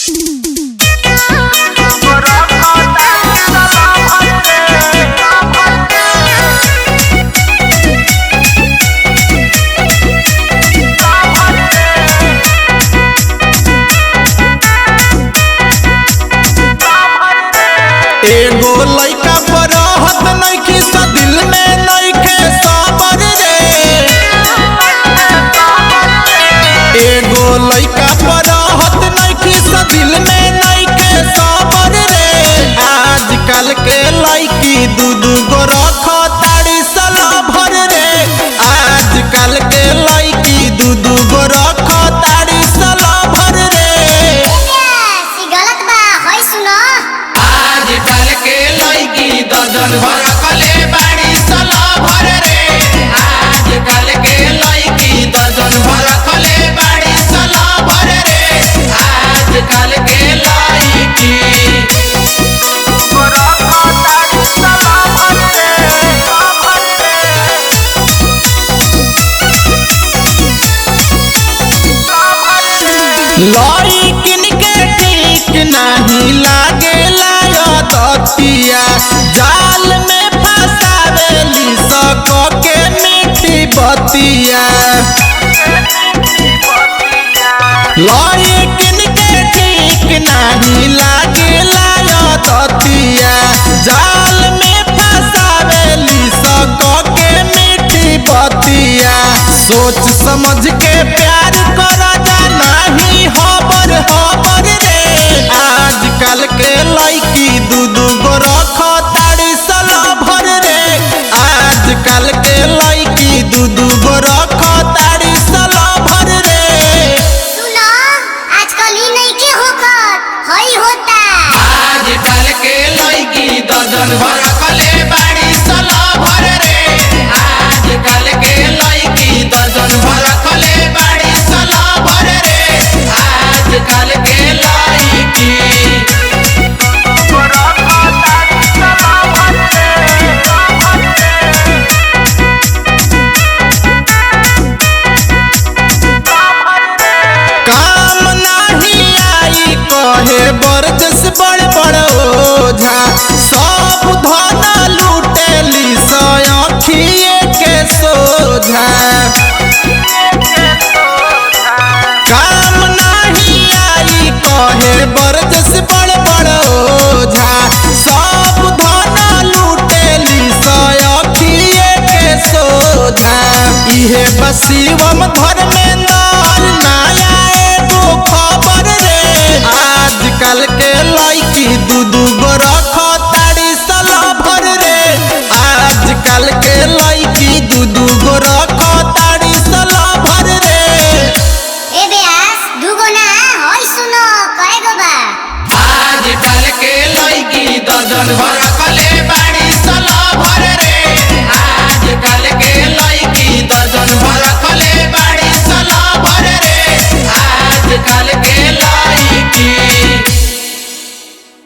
एगो लइका बरहत नइखे सा दिल में नइखे सबर रे। एगो लइका बरहत नइखे सा दिल में नइखे सबर रे। आजकल के लइकी दू गो रखताड़ी साला भर रे। आजकल के लइकी दू गो रखताड़ी साला भर रे। दर्जन भर कले बाड़ी साला भर रे। आजकल के लइकी दर्जन भर कले बाड़ी साला भर रे। आजकल के लइकी लइकिन के ठीक नहीं लागेला दतिया। जाल में फसावेली सको के मीठी बतिया। लइकिन के ठीक नहीं लागेला दतिया। जाल में फसावेली सको के मीठी बतिया। सोच समझ के प्यार करा जा नहीं हबर हबर रे। आजकल के लइकी दू गो रखताड़ी साला भर रे। आजकल के लइकी दू गो रखताड़ी साला भर रे। सुनो आजकल ई नइखे होखत हई होता। आजकल के लइकी दर्जन भर कले बाड़ी साला भर रे। आजकल के लइकी दर्जन भर कले बाड़ी साला भर रे। आजकल के लइकी काम नहीं आई कहे बरजस बड़ बड़ ओझा। सब धन लूटेली सखिए के सोझा। काम नहीं आई कहे बरजस बड़ बड़ ओझा। सब धन लूटेली सखिए के सोझा। इहे बसीवम धर्मेंद्र नया एगो खबर रे। आजकल के लइकी दू गो रखताड़ी साला भर रे। आजकल के लइकी दू गो रखताड़ी साला भर रे। ए बेयास दुगो ना हई सुनो कएगो बा। आजकल के लइकी दर्जन भर